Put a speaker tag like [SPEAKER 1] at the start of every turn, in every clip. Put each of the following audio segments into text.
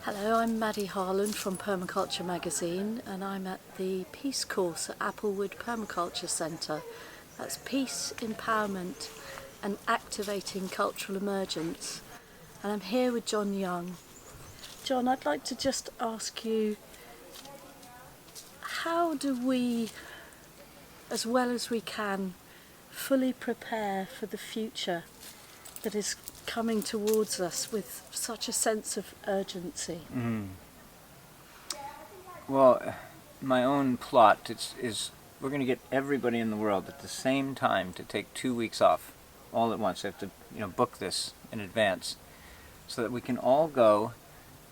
[SPEAKER 1] Hello, I'm Maddie Harland from Permaculture Magazine, and I'm at the Peace course at Applewood Permaculture Centre. That's Peace, Empowerment and Activating Cultural Emergence. And I'm here with Jon Young. Jon, I'd like to just ask you, how do we, as well as we can, fully prepare for the future that is coming towards us with such a sense of urgency?
[SPEAKER 2] Well, my own plot is we're going to get everybody in the world at the same time to take 2 weeks off all at once. I have to book this in advance so that we can all go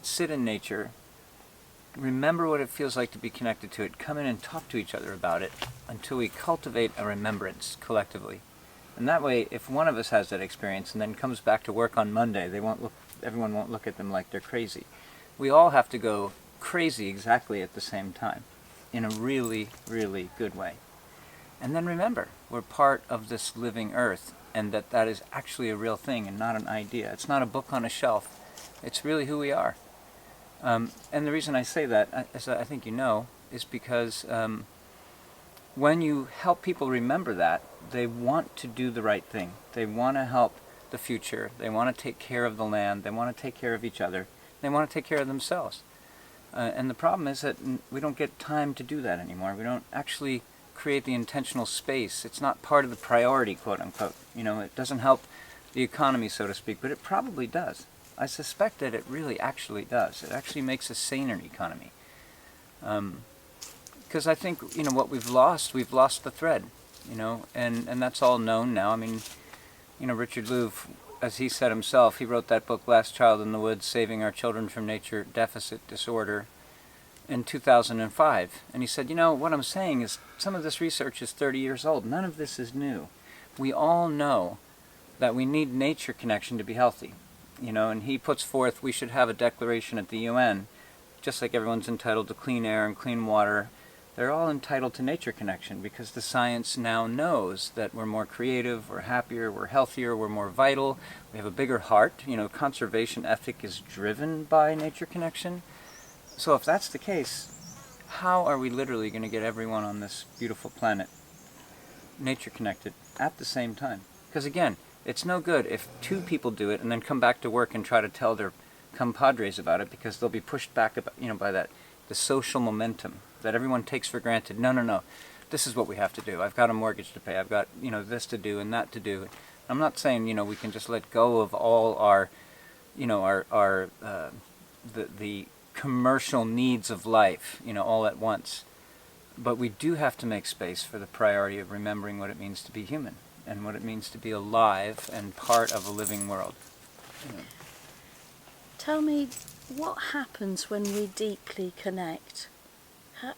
[SPEAKER 2] sit in nature, remember what it feels like to be connected to it, come in and talk to each other about it until we cultivate a remembrance collectively. And that way, if one of us has that experience and then comes back to work on Monday, everyone won't look at them like they're crazy. We all have to go crazy exactly at the same time in a really, really good way. And then remember, we're part of this living earth, and that is actually a real thing and not an idea. It's not a book on a shelf. It's really who we are. And the reason I say that, as I think you know, is because when you help people remember that, they want to do the right thing. They want to help the future. They want to take care of the land. They want to take care of each other. They want to take care of themselves. And the problem is that we don't get time to do that anymore. We don't actually create the intentional space. It's not part of the priority, quote unquote. It doesn't help the economy, so to speak, but it probably does. I suspect that it really actually does. It actually makes a saner economy. Because I think, what we've lost the thread, and that's all known now. I mean, Richard Louv, as he said himself, he wrote that book, Last Child in the Woods, Saving Our Children from Nature Deficit Disorder, in 2005. And he said, what I'm saying is some of this research is 30 years old. None of this is new. We all know that we need nature connection to be healthy. And he puts forth we should have a declaration at the UN, just like everyone's entitled to clean air and clean water. They're all entitled to nature connection because the science now knows that we're more creative, we're happier, we're healthier, we're more vital, we have a bigger heart. Conservation ethic is driven by nature connection. So if that's the case, how are we literally going to get everyone on this beautiful planet nature connected at the same time? Because again, it's no good if 2 people do it and then come back to work and try to tell their compadres about it, because they'll be pushed back by the social momentum that everyone takes for granted. No. This is what we have to do. I've got a mortgage to pay. I've got, this to do and that to do. I'm not saying, we can just let go of all our, the commercial needs of life, all at once. But we do have to make space for the priority of remembering what it means to be human and what it means to be alive and part of a living world.
[SPEAKER 1] Tell me, what happens when we deeply connect?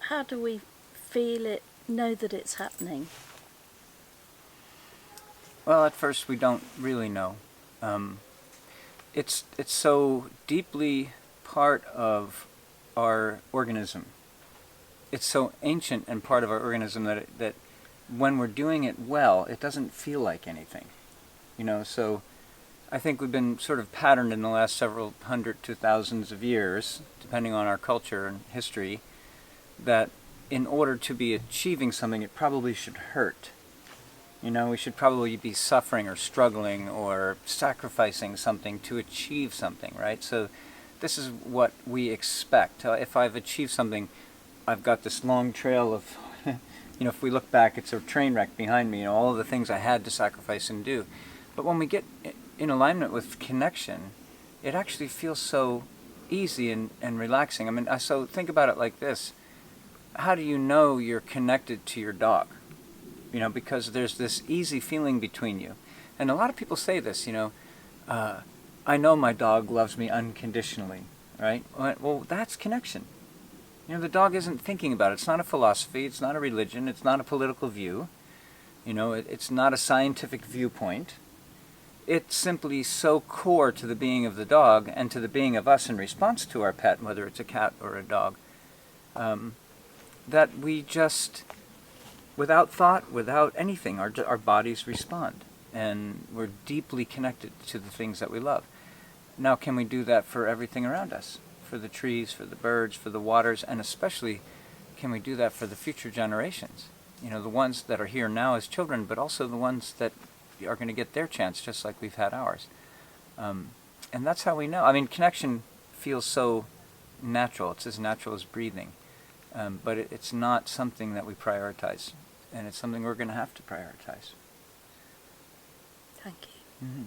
[SPEAKER 1] How do we feel it, know that it's happening?
[SPEAKER 2] Well, at first we don't really know. It's so deeply part of our organism. It's so ancient and part of our organism that when we're doing it well, it doesn't feel like anything. So I think we've been sort of patterned in the last several hundred to thousands of years, depending on our culture and history, that in order to be achieving something, it probably should hurt. We should probably be suffering or struggling or sacrificing something to achieve something, right? So this is what we expect. If I've achieved something, I've got this long trail of, if we look back, it's a train wreck behind me, all of the things I had to sacrifice and do. But when we get in alignment with connection, it actually feels so easy and relaxing. I mean, so think about it like this. How do you know you're connected to your dog? Because there's this easy feeling between you. And a lot of people say this, I know my dog loves me unconditionally, right? Well, that's connection. The dog isn't thinking about it. It's not a philosophy. It's not a religion. It's not a political view. It's not a scientific viewpoint. It's simply so core to the being of the dog and to the being of us in response to our pet, whether it's a cat or a dog, that we just, without thought, without anything, our bodies respond. And we're deeply connected to the things that we love. Now, can we do that for everything around us? for the trees, for the birds, for the waters, and especially can we do that for the future generations? You know, the ones that are here now as children, but also the ones that are going to get their chance just like we've had ours. And that's how we know. I mean, connection feels so natural. It's as natural as breathing. But it's not something that we prioritize. And it's something we're going to have to prioritize.
[SPEAKER 1] Thank you.
[SPEAKER 2] Mm-hmm.